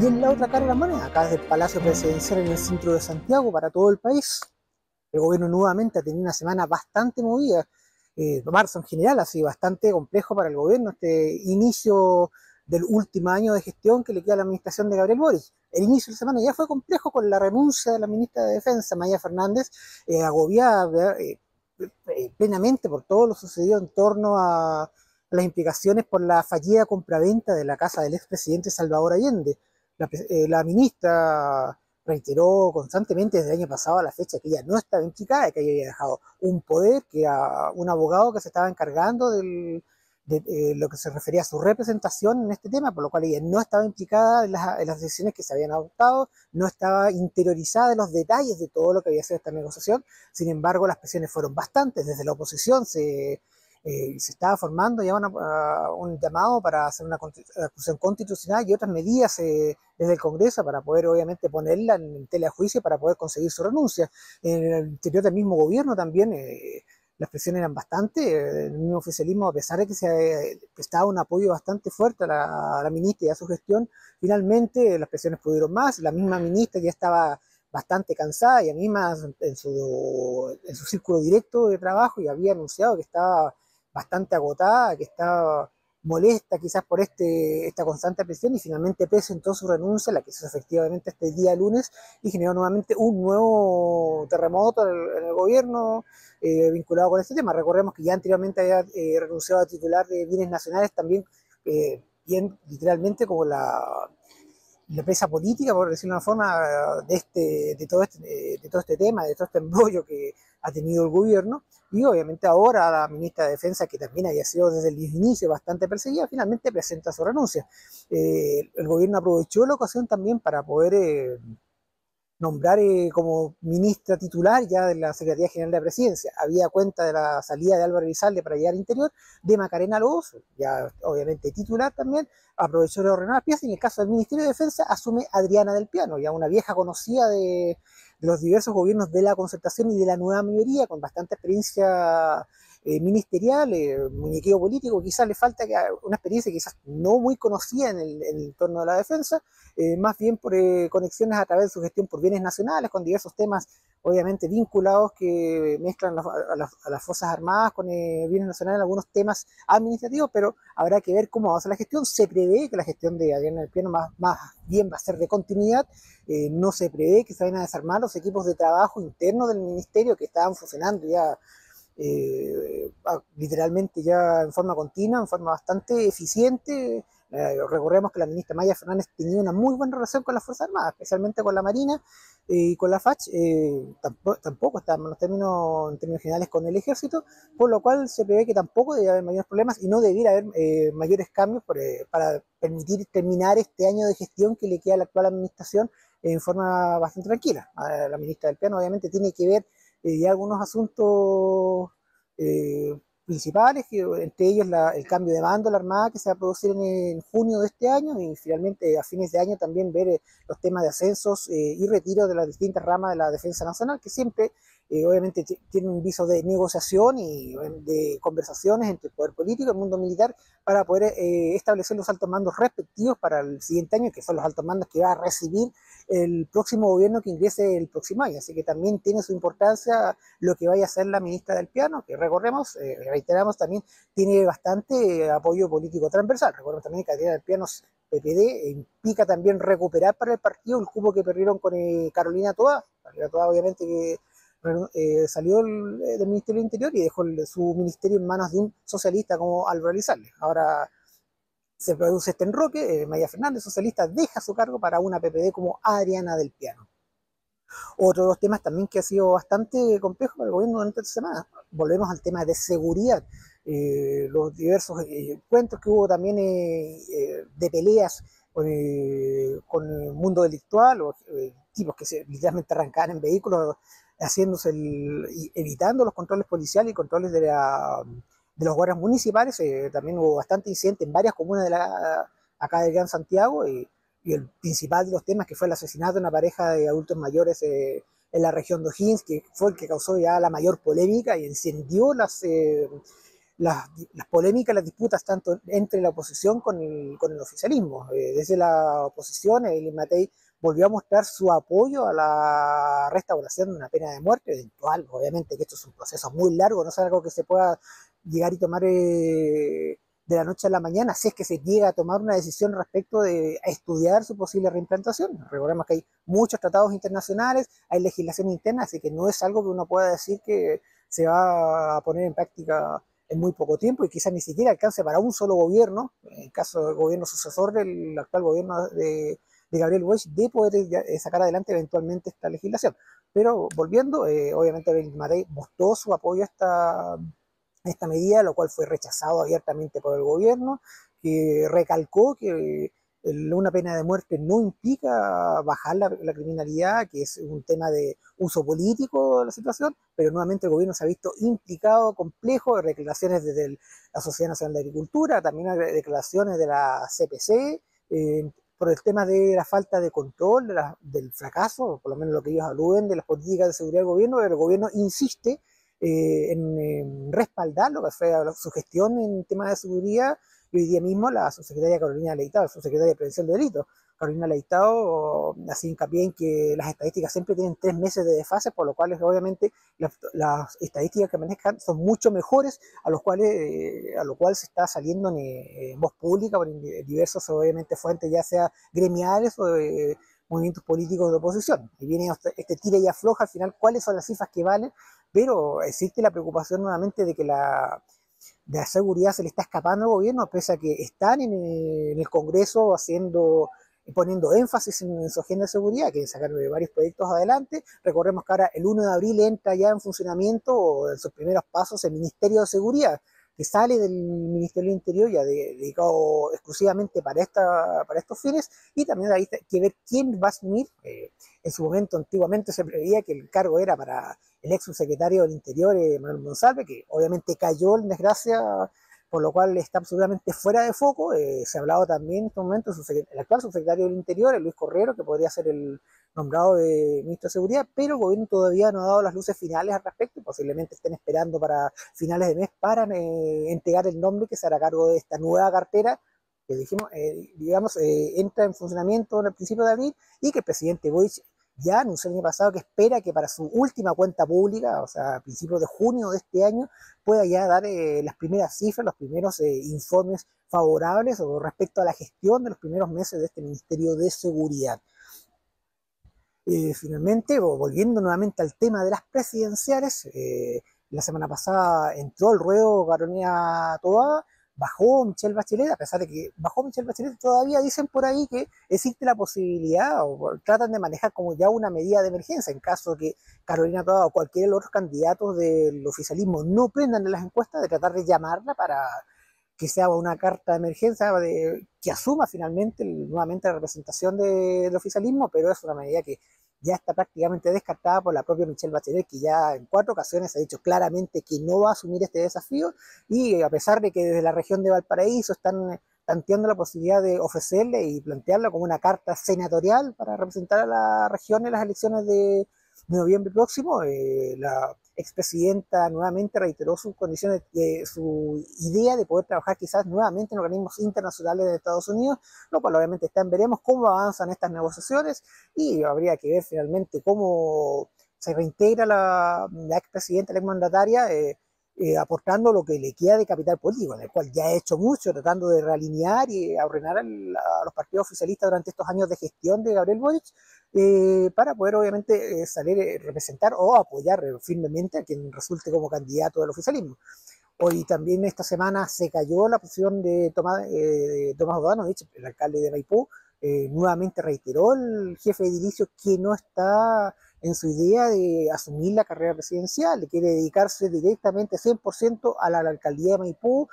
Y en la otra cara de la moneda, acá desde el Palacio Presidencial en el centro de Santiago para todo el país, el gobierno nuevamente ha tenido una semana bastante movida. Marzo en general ha sido bastante complejo para el gobierno, este inicio del último año de gestión que le queda a la administración de Gabriel Boric. El inicio de la semana ya fue complejo con la renuncia de la ministra de Defensa, Maya Fernández, agobiada plenamente por todo lo sucedido en torno a las implicaciones por la fallida compraventa de la casa del expresidente Salvador Allende. La ministra reiteró constantemente desde el año pasado a la fecha que ella no estaba implicada, que ella había dejado un poder, que era un abogado que se estaba encargando de lo que se refería a su representación en este tema, por lo cual ella no estaba implicada en las decisiones que se habían adoptado, no estaba interiorizada en los detalles de todo lo que había sido esta negociación. Sin embargo, las presiones fueron bastantes. Desde la oposición se estaba formando ya un llamado para hacer una acusación constitucional y otras medidas desde el Congreso para poder obviamente ponerla en tela de juicio para poder conseguir su renuncia. En el interior del mismo gobierno también las presiones eran bastante, el mismo oficialismo, a pesar de que se prestaba un apoyo bastante fuerte a la ministra y a su gestión, finalmente las presiones pudieron más. La misma ministra ya estaba bastante cansada, ella misma en su círculo directo de trabajo y había anunciado que estaba bastante agotada, que estaba molesta quizás por esta constante presión, y finalmente presentó su renuncia, la que hizo efectivamente este día lunes, y generó nuevamente un nuevo terremoto en el gobierno vinculado con este tema. Recordemos que ya anteriormente había renunciado a titular de bienes nacionales, también bien literalmente como la presa política, por decirlo de una forma, de todo este tema, de todo este embrollo que ha tenido el gobierno. Y obviamente ahora la ministra de Defensa, que también había sido desde el inicio bastante perseguida, finalmente presenta su renuncia. El gobierno aprovechó la ocasión también para poder nombrar como ministra titular ya de la Secretaría General de la Presidencia. Había cuenta de la salida de Álvaro Elizalde para llegar al interior, de Macarena Lobos, ya obviamente titular también, aprovechó de ordenar las piezas, y en el caso del Ministerio de Defensa asume Adriana del Piano, ya una vieja conocida de los diversos gobiernos de la Concertación y de la nueva mayoría, con bastante experiencia ministerial, muñequeo político. Quizás le falta una experiencia quizás no muy conocida en el entorno de la defensa, más bien por conexiones a través de su gestión por bienes nacionales, con diversos temas obviamente vinculados que mezclan a las Fuerzas Armadas con bienes nacionales, algunos temas administrativos, pero habrá que ver cómo va a ser la gestión. Se prevé que la gestión de Adriana del Piano más bien va a ser de continuidad. No se prevé que se vayan a desarmar los equipos de trabajo internos del ministerio que estaban funcionando ya literalmente ya en forma continua, en forma bastante eficiente. Recordemos que la ministra Maya Fernández tenía una muy buena relación con las Fuerzas Armadas, especialmente con la Marina y con la FACH. Tampoco está en términos generales con el Ejército, por lo cual se prevé que tampoco debe haber mayores problemas y no debiera haber mayores cambios para permitir terminar este año de gestión que le queda a la actual administración en forma bastante tranquila. La ministra del Piano obviamente tiene que ver y algunos asuntos principales, entre ellos el cambio de mando de la Armada que se va a producir en junio de este año, y finalmente a fines de año también ver los temas de ascensos y retiro de las distintas ramas de la defensa nacional, que siempre obviamente tiene un viso de negociación y de conversaciones entre el poder político y el mundo militar para poder establecer los altos mandos respectivos para el siguiente año, que son los altos mandos que va a recibir el próximo gobierno que ingrese el próximo año. Así que también tiene su importancia lo que vaya a hacer la ministra del Piano, que recordemos, reiteramos, también tiene bastante apoyo político transversal. Recordemos también que Adriana del Piano PPD implica también recuperar para el partido el cupo que perdieron con Carolina Toá. Carolina Toá obviamente que salió del Ministerio del Interior y dejó su ministerio en manos de un socialista como Álvaro Elizalde. Ahora se produce este enroque, Maya Fernández, socialista, deja su cargo para una PPD como Adriana del Piano. Otro de los temas también que ha sido bastante complejo para el gobierno durante esta semana, volvemos al tema de seguridad. Los diversos encuentros que hubo también de peleas con el mundo delictual, o tipos que literalmente arrancaban en vehículos, evitando los controles policiales y controles de los guardias municipales. También hubo bastante incidente en varias comunas acá del Gran Santiago, y el principal de los temas, que fue el asesinato de una pareja de adultos mayores en la región de O'Higgins, que fue el que causó ya la mayor polémica y encendió las polémicas, las disputas tanto entre la oposición con el oficialismo. Desde la oposición, Elías Matei volvió a mostrar su apoyo a la restauración de una pena de muerte eventual. Obviamente que esto es un proceso muy largo, no es algo que se pueda llegar y tomar de la noche a la mañana, si es que se llega a tomar una decisión respecto de estudiar su posible reimplantación. Recordemos que hay muchos tratados internacionales, hay legislación interna, así que no es algo que uno pueda decir que se va a poner en práctica en muy poco tiempo y quizás ni siquiera alcance para un solo gobierno, en el caso del gobierno sucesor del actual gobierno de Gabriel Boric, de poder sacar adelante eventualmente esta legislación. Pero volviendo, obviamente Elías Matei mostró su apoyo a esta medida, lo cual fue rechazado abiertamente por el gobierno, que recalcó que una pena de muerte no implica bajar la criminalidad, que es un tema de uso político de la situación, pero nuevamente el gobierno se ha visto implicado, complejo, de declaraciones desde la Sociedad Nacional de Agricultura, también hay declaraciones de la CPC, por el tema de la falta de control, del fracaso, por lo menos lo que ellos aluden, de las políticas de seguridad del gobierno, pero el gobierno insiste en respaldar lo que fue su gestión en temas de seguridad, y hoy día mismo la subsecretaria Carolina Leitao, subsecretaria de Prevención de Delitos, Carolina Leitao hace hincapié en que las estadísticas siempre tienen 3 meses de desfase, por lo cual obviamente las estadísticas que manejan son mucho mejores a lo cual se está saliendo en voz pública por diversas obviamente fuentes, ya sea gremiales o de movimientos políticos de oposición. Y viene este tira y afloja al final cuáles son las cifras que valen, pero existe la preocupación nuevamente de que de la seguridad se le está escapando al gobierno, pese a que están en el Congreso poniendo énfasis en su agenda de seguridad, que sacaron varios proyectos adelante. Recordemos que ahora el 1 de abril entra ya en funcionamiento, o en sus primeros pasos, el Ministerio de Seguridad, que sale del Ministerio del Interior, ya dedicado exclusivamente para estos fines, y también hay que ver quién va a asumir. En su momento, antiguamente, se preveía que el cargo era para el ex subsecretario del Interior, Manuel Monsalve, que obviamente cayó en desgracia, por lo cual está absolutamente fuera de foco. Se ha hablado también en este momento el actual subsecretario del Interior, Luis Correro, que podría ser el nombrado de ministro de Seguridad, pero el gobierno todavía no ha dado las luces finales al respecto, posiblemente estén esperando para finales de mes para entregar el nombre que se hará cargo de esta nueva cartera, que dijimos, entra en funcionamiento en el principio de abril, y que el presidente Boric ya anunció el año pasado que espera que para su última cuenta pública, o sea, a principios de junio de este año, pueda ya dar las primeras cifras, los primeros informes favorables o respecto a la gestión de los primeros meses de este Ministerio de Seguridad. Finalmente, volviendo nuevamente al tema de las presidenciales, la semana pasada entró el ruedo Carolina Toá, bajó Michelle Bachelet, a pesar de que bajó Michelle Bachelet, todavía dicen por ahí que existe la posibilidad, o tratan de manejar como ya una medida de emergencia, en caso de que Carolina Toá o cualquier de los otros candidatos del oficialismo no prendan en las encuestas, de tratar de llamarla para que sea una carta de emergencia que asuma finalmente nuevamente la representación del oficialismo, pero es una medida que ya está prácticamente descartada por la propia Michelle Bachelet, que ya en 4 ocasiones ha dicho claramente que no va a asumir este desafío, y a pesar de que desde la región de Valparaíso están planteando la posibilidad de ofrecerle y plantearla como una carta senatorial para representar a la región en las elecciones de noviembre próximo, la expresidenta nuevamente reiteró sus condiciones, su idea de poder trabajar quizás nuevamente en organismos internacionales de Estados Unidos, lo cual obviamente está en veremos cómo avanzan estas negociaciones, y habría que ver finalmente cómo se reintegra la expresidenta, la exmandataria, aportando lo que le queda de capital político, en el cual ya ha hecho mucho, tratando de realinear y ordenar a los partidos oficialistas durante estos años de gestión de Gabriel Boric, para poder obviamente salir representar o apoyar firmemente a quien resulte como candidato del oficialismo. Hoy también esta semana se cayó la posición de Tomás Bodanovich, el alcalde de Maipú. Nuevamente reiteró el jefe de edilicio que no está en su idea de asumir la carrera presidencial, quiere dedicarse directamente 100% a la alcaldía de Maipú,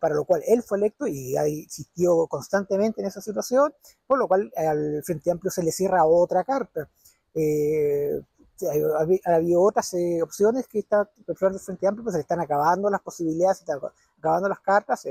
para lo cual él fue electo y insistió constantemente en esa situación, por lo cual al Frente Amplio se le cierra otra carta. Había otras opciones que está preparando el Frente Amplio, pues se le están acabando las posibilidades, se están acabando las cartas.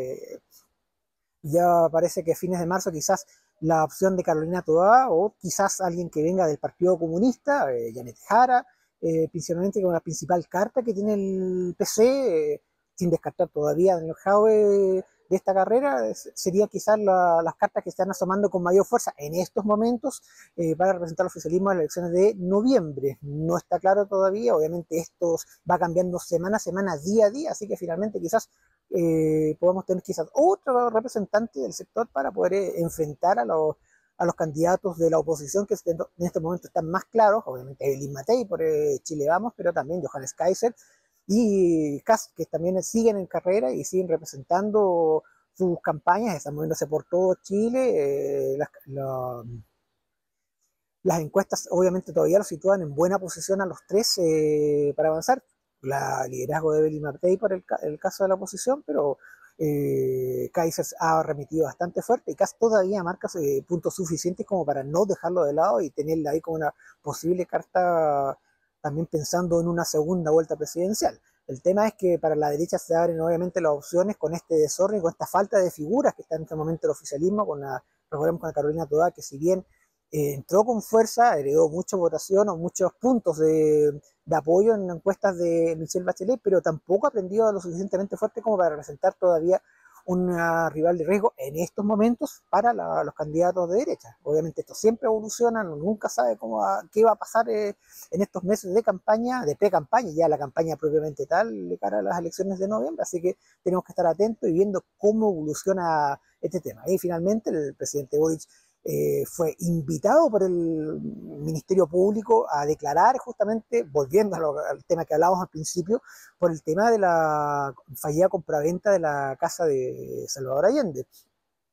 Ya parece que a fines de marzo quizás la opción de Carolina Toá, o quizás alguien que venga del Partido Comunista, Janet Jara, principalmente con la principal carta que tiene el PC, sin descartar todavía el know-how de esta carrera, serían quizás las cartas que están asomando con mayor fuerza en estos momentos para representar el oficialismo en las elecciones de noviembre. No está claro todavía, obviamente esto va cambiando semana a semana, día a día, así que finalmente quizás podamos tener quizás otro representante del sector para poder enfrentar a los candidatos de la oposición que en este momento están más claros, obviamente Evelyn Matei por Chile Vamos, pero también Johannes Kaiser y Kast, que también siguen en carrera y siguen representando sus campañas, están moviéndose por todo Chile. Las encuestas obviamente todavía los sitúan en buena posición a los tres para avanzar. El liderazgo de Evelyn Matei por el caso de la oposición, pero Kaiser ha remitido bastante fuerte y Kast todavía marca puntos suficientes como para no dejarlo de lado y tenerla ahí como una posible carta también pensando en una segunda vuelta presidencial. El tema es que para la derecha se abren obviamente las opciones con este desorden, con esta falta de figuras que está en este momento el oficialismo, recordemos con la Carolina Toda, que si bien entró con fuerza, heredó mucha votación o muchos puntos de apoyo en encuestas de Michelle Bachelet, pero tampoco ha aprendido lo suficientemente fuerte como para representar todavía una rival de riesgo en estos momentos para los candidatos de derecha. Obviamente esto siempre evoluciona, nunca sabe qué va a pasar en estos meses de campaña, de pre-campaña, y ya la campaña propiamente tal de cara a las elecciones de noviembre, así que tenemos que estar atentos y viendo cómo evoluciona este tema. Y finalmente el presidente Boric fue invitado por el Ministerio Público a declarar justamente, volviendo al tema que hablábamos al principio, por el tema de la fallida compraventa de la casa de Salvador Allende.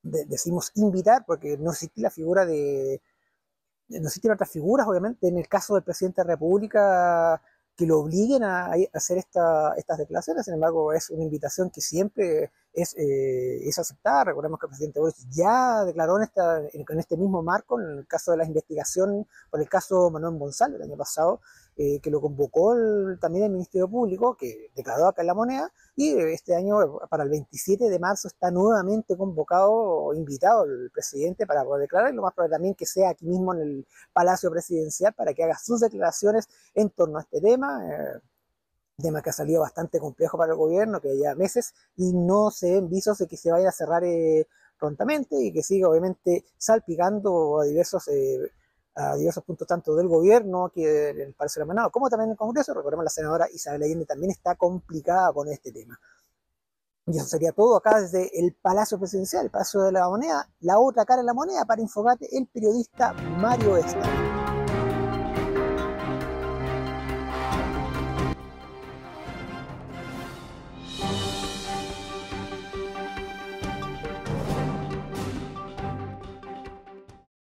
Decimos invitar porque no existe la figura no existen otras figuras, obviamente, en el caso del presidente de la República que lo obliguen a hacer estas declaraciones. Sin embargo, es una invitación que siempre es aceptada. Recordemos que el presidente Boris ya declaró en este mismo marco, en el caso de la investigación por el caso Manuel González el año pasado, que lo convocó también el Ministerio Público, que declaró acá en La Moneda, y este año, para el 27 de marzo, está nuevamente convocado o invitado el presidente para poder declarar, y lo más probable también que sea aquí mismo en el Palacio Presidencial para que haga sus declaraciones en torno a este tema que ha salido bastante complejo para el gobierno, que ya meses, y no se ven visos de que se vaya a cerrar prontamente y que siga obviamente salpicando a diversos puntos tanto del gobierno, que en el Palacio de la Moneda, como también en el Congreso. Recordemos la senadora Isabel Allende también está complicada con este tema. Y eso sería todo acá desde el Palacio Presidencial, el Palacio de la Moneda, la otra cara de la moneda, para Infogate, el periodista Mario Esta.